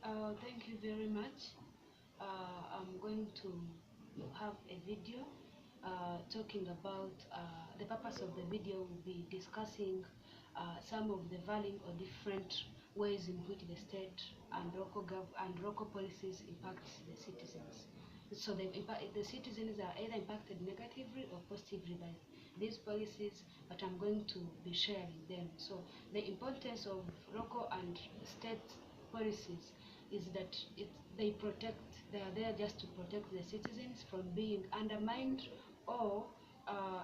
Thank you very much. I'm going to have a video talking about the purpose of the video will be discussing some of the varying or different ways in which the state and local policies impact the citizens. So the citizens are either impacted negatively or positively by these policies, but I'm going to be sharing them. So the importance of local and state policies is that they are there just to protect the citizens from being undermined or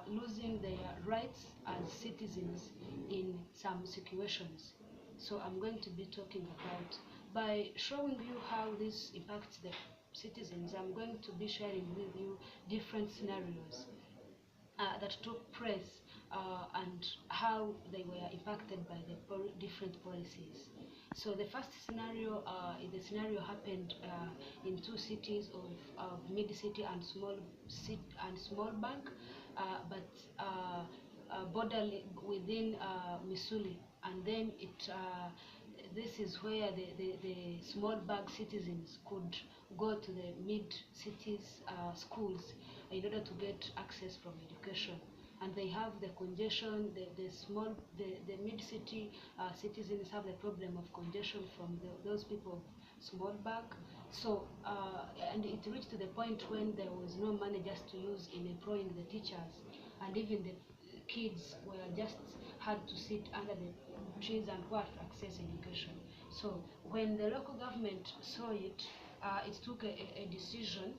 losing their rights as citizens in some situations. So I'm going to be talking about, by showing you how this impacts the citizens, I'm going to be sharing with you different scenarios that took place and how they were impacted by the different policies. So the first scenario, the scenario happened in two cities of mid-city and small bank, but border within Missouri, and then this is where the small bag citizens could go to the mid-cities schools in order to get access from education. And they have the congestion, the mid-city citizens have the problem of congestion from those people of small bag. So, and it reached to the point when there was no money just to use in employing the teachers, and even the kids were just had to sit under the trees and what access education. So when the local government saw it, it took a decision.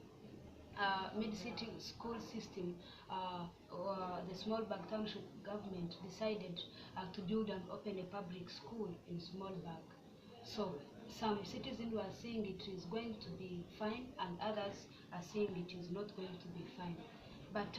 Mid-city school system, the small bag township government decided to build and open a public school in small bag. So some citizens were saying it is going to be fine, and others are saying it is not going to be fine. But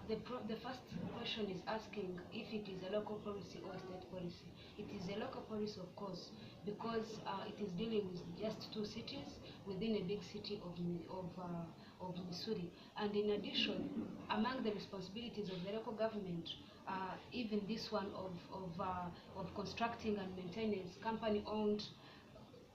the first question is asking if it is a local policy or a state policy. It is a local policy, of course, because it is dealing with just two cities within a big city of Missouri. And in addition, among the responsibilities of the local government, even this one of constructing and maintaining company-owned,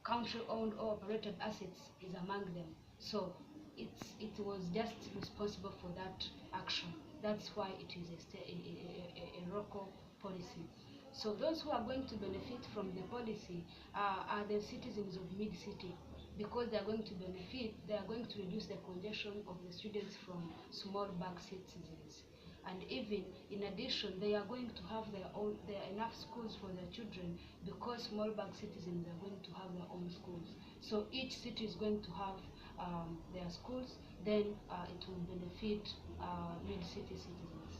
country-owned or operated assets is among them. So it was just responsible for that action. That's why it is a local policy. So those who are going to benefit from the policy are the citizens of mid-city, because they are going to benefit, they are going to reduce the congestion of the students from small bag citizens. And even in addition, they are going to have there are enough schools for their children, because small bag citizens are going to have their own schools. So each city is going to have their schools, then it will benefit mid-city citizens.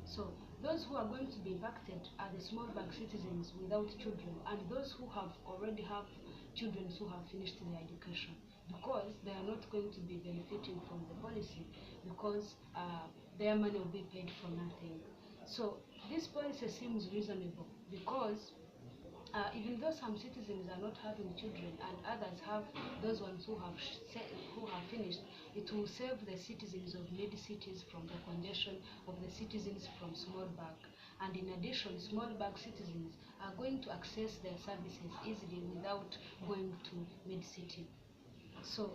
So those who are going to be impacted are the small bag citizens without children, and those who have already have children who have finished their education, because they are not going to be benefiting from the policy, because their money will be paid for nothing. So this policy seems reasonable, because even though some citizens are not having children and others have, those ones who have finished, it will save the citizens of mid cities from the congestion of the citizens from small bag. And in addition, small bag citizens are going to access their services easily without going to mid city. So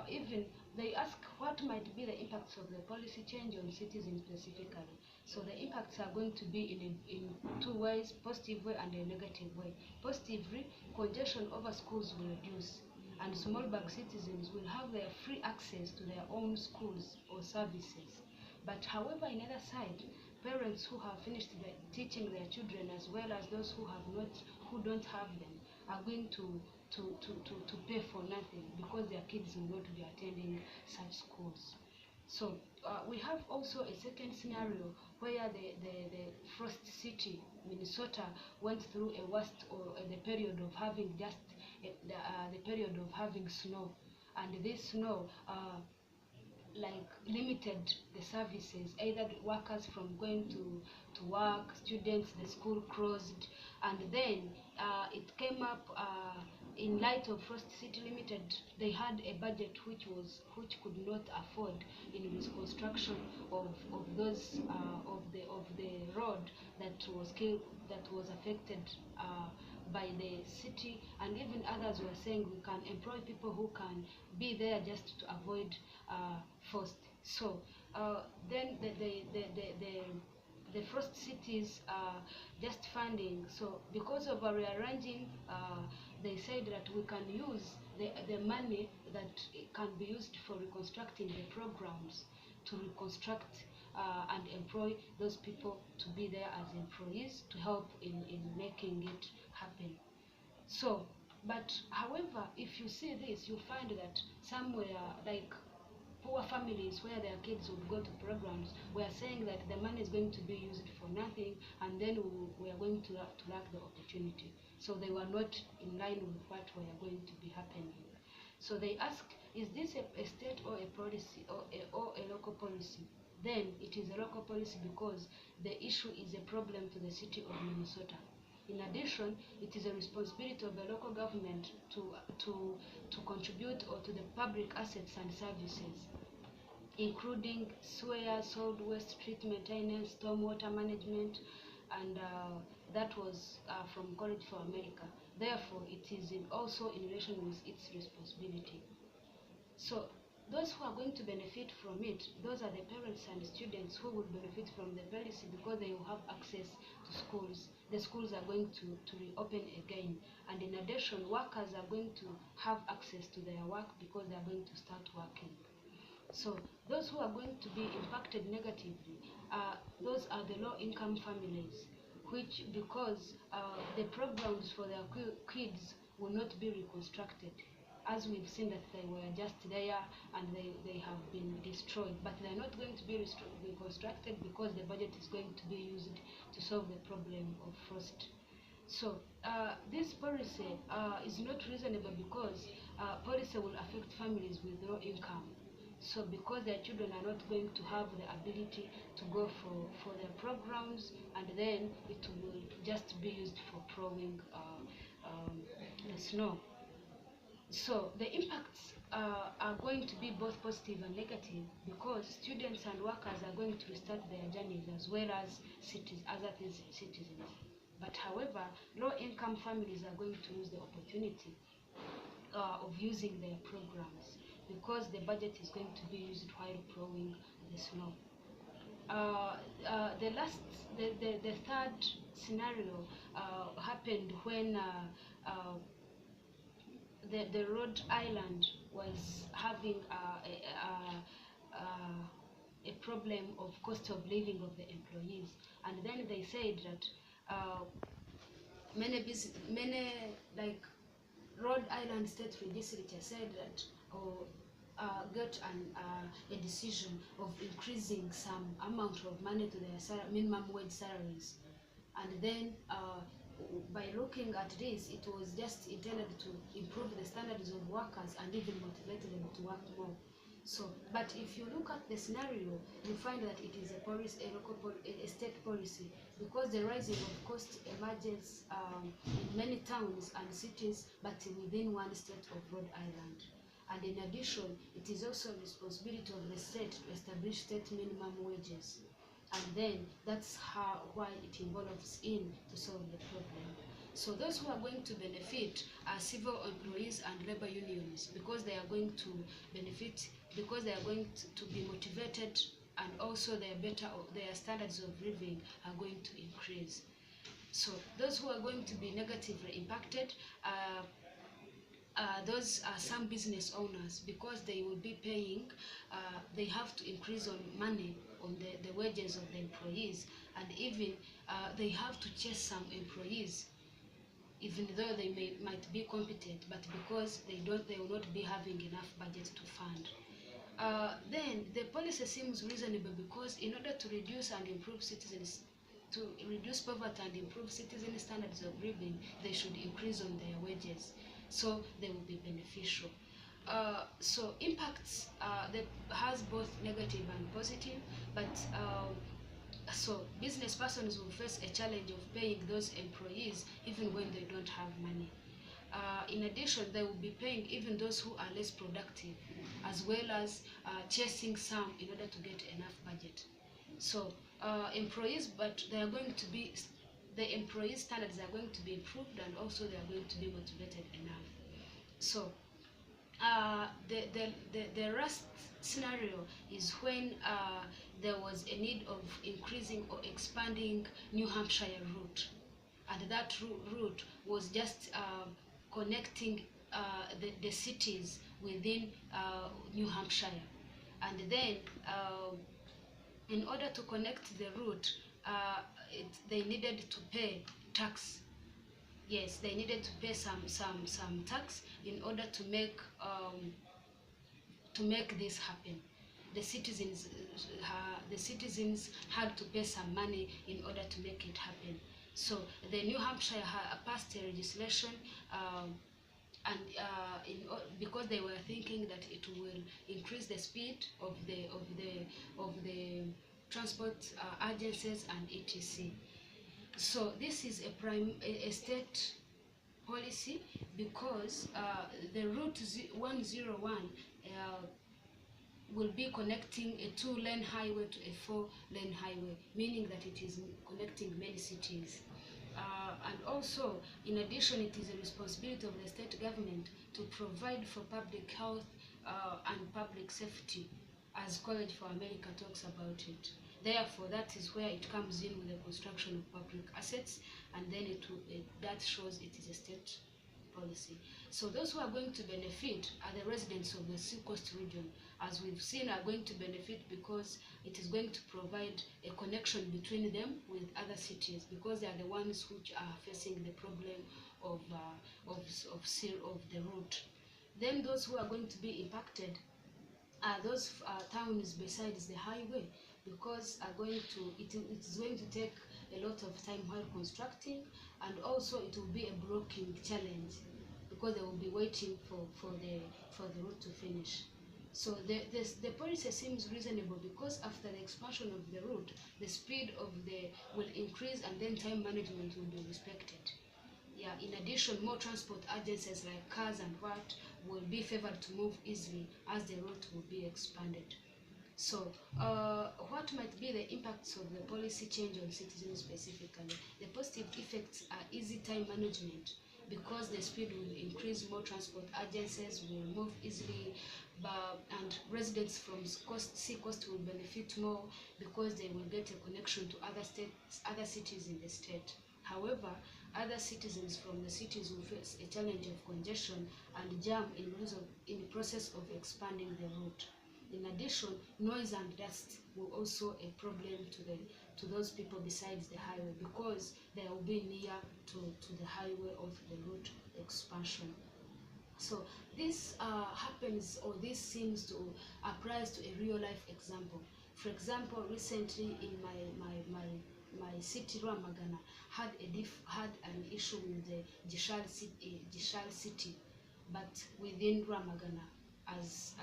even they ask what might be the impacts of the policy change on citizens specifically. So the impacts are going to be in two ways: positive way and a negative way. Positively, congestion over schools will reduce, and small bag citizens will have their free access to their own schools or services. But however, in other side, parents who have finished teaching their children, as well as those who have not, who don't have them, are going to pay for nothing, because their kids will not be attending such schools. So we have also a second scenario where the Frost City, Minnesota, went through a worst, or the period of having just the period of having snow, and this snow like limited the services, either the workers from going to work, students, the school closed. And then it came up in light of Frost City Limited, they had a budget which could not afford in this construction of those of the road that was affected by the city, and even others were saying we can employ people who can be there just to avoid forced. So then the first cities just funding. So because of a rearranging, they said that we can use the money that can be used for reconstructing the programs to reconstruct and employ those people to be there as employees to help in making it happen. So, but however, if you see this, you find that somewhere like poor families where their kids would go to programs were saying that the money is going to be used for nothing, and then we are going to lack the opportunity. So they were not in line with what were going to be happening. So they ask, is this a state or a policy or a local policy? Then it is a local policy because the issue is a problem to the city of Minnesota. In addition, it is a responsibility of the local government to contribute or to the public assets and services, including sewer, solid waste treatment, maintenance, stormwater management, and that was from College for America. Therefore, it is also in relation with its responsibility. So those who are going to benefit from it, those are the parents and students who will benefit from the policy because they will have access to schools. The schools are going to reopen again. And in addition, workers are going to have access to their work because they are going to start working. So those who are going to be impacted negatively, those are the low-income families, which because the programs for their kids will not be reconstructed, as we've seen that they were just there and they have been destroyed, but they're not going to be reconstructed because the budget is going to be used to solve the problem of frost. So this policy is not reasonable because policy will affect families with low income. So because their children are not going to have the ability to go for their programs, and then it will just be used for plowing the snow. So the impacts are going to be both positive and negative because students and workers are going to restart their journeys as well as other citizens. But however, low-income families are going to lose the opportunity of using their programs because the budget is going to be used while plowing the snow. The third scenario happened when the Rhode Island was having a problem of cost of living of the employees, and then they said that many like Rhode Island State Legislature said that got a decision of increasing some amount of money to their minimum wage salaries, and then by looking at this, it was just intended to improve the standards of workers and even motivate them to work more. So, but if you look at the scenario, you find that it is a state policy, because the rising of cost emerges in many towns and cities, but within one state of Rhode Island. And in addition, it is also a responsibility of the state to establish state minimum wages. And then that's why it involves in to solve the problem. So those who are going to benefit are civil employees and labor unions, because they are going to benefit, because they are going to be motivated, and also their standards of living are going to increase. So those who are going to be negatively impacted those are some business owners, because they will be paying, they have to increase on money on the wages of the employees, and even they have to chase some employees, even though they might be competent, but because they will not be having enough budget to fund. Then the policy seems reasonable, because in order to reduce and improve to reduce poverty and improve citizen standards of living, they should increase on their wages, so they will be beneficial. So impacts that has both negative and positive, but so business persons will face a challenge of paying those employees even when they don't have money. In addition, they will be paying even those who are less productive, as well as chasing some in order to get enough budget. So employees, but they are going to be the employees' standards are going to be improved, and also they are going to be motivated enough. So the rest scenario is when there was a need of increasing or expanding New Hampshire route, and that route was just connecting the cities within New Hampshire. And then in order to connect the route, they needed to pay tax. Yes, they needed to pay some tax in order to make this happen. The citizens had to pay some money in order to make it happen. So the New Hampshire passed a legislation, and because they were thinking that it will increase the speed of the transport agencies and etc. So this is a state policy, because the route 101 will be connecting a 2-lane highway to a 4-lane highway, meaning that it is connecting many cities. And also, in addition, it is a responsibility of the state government to provide for public health and public safety, as College for America talks about it. Therefore, that is where it comes in with the construction of public assets, and then that shows it is a state policy. So those who are going to benefit are the residents of the Seacoast region, as we've seen, are going to benefit because it is going to provide a connection between them with other cities, because they are the ones which are facing the problem of the route. Then those who are going to be impacted are those towns besides the highway, because it is going to take a lot of time while constructing, and also it will be a blocking challenge, because they will be waiting for the route to finish. So the policy seems reasonable, because after the expansion of the route, the speed will increase, and then time management will be respected. Yeah, in addition, more transport agencies like cars and what will be favored to move easily as the route will be expanded. So, what might be the impacts of the policy change on citizens specifically? The positive effects are easy time management, because the speed will increase, more transport agencies will move easily, and residents from Seacoast will benefit more, because they will get a connection to other cities in the state. However, other citizens from the cities will face a challenge of congestion and jam in the process of expanding the route. In addition, noise and dust will also a problem to those people besides the highway, because they will be near to the highway of the route expansion. So this happens, or this seems to applies to a real life example. For example, recently in my city, Rwamagana, had an issue with the Gishari city, but within Rwamagana as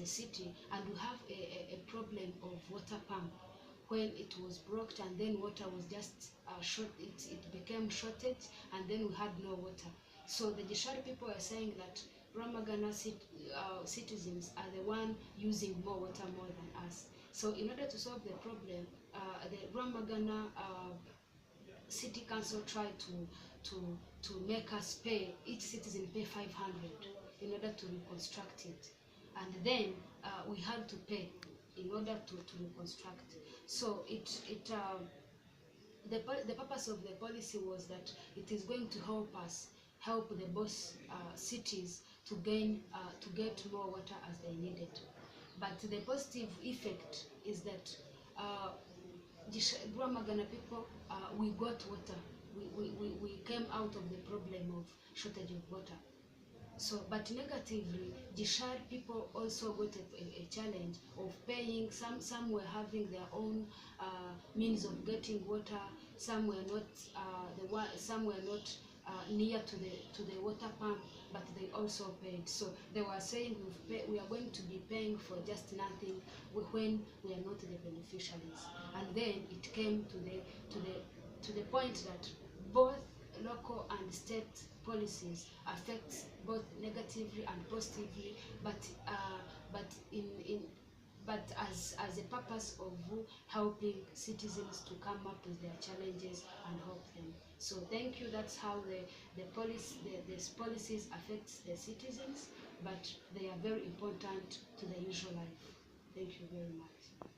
a city, and we have a problem of water pump. When it was blocked, and then water was just it became shortage, and then we had no water. So the Gishari people are saying that Rwamagana citizens are the one using more water more than us. So in order to solve the problem, the Rwamagana City Council tried to make us pay, each citizen pay 500 in order to reconstruct it, and then we had to pay in order to reconstruct. So the purpose of the policy was that it is going to help the both cities to get more water as they needed. But the positive effect is that Rwamagana people, we got water. We came out of the problem of shortage of water. So, but negatively, Gishari people also got a challenge of paying. Some were having their own means of getting water. Some were not near to the water pump, but they also paid. So they were saying we are going to be paying for just nothing when we are not the beneficiaries. And then it came to the point that both local and state policies affect both negatively and positively, but but as a purpose of helping citizens to come up with their challenges and help them. So thank you. That's how these policies affect the citizens, but they are very important to the usual life. Thank you very much.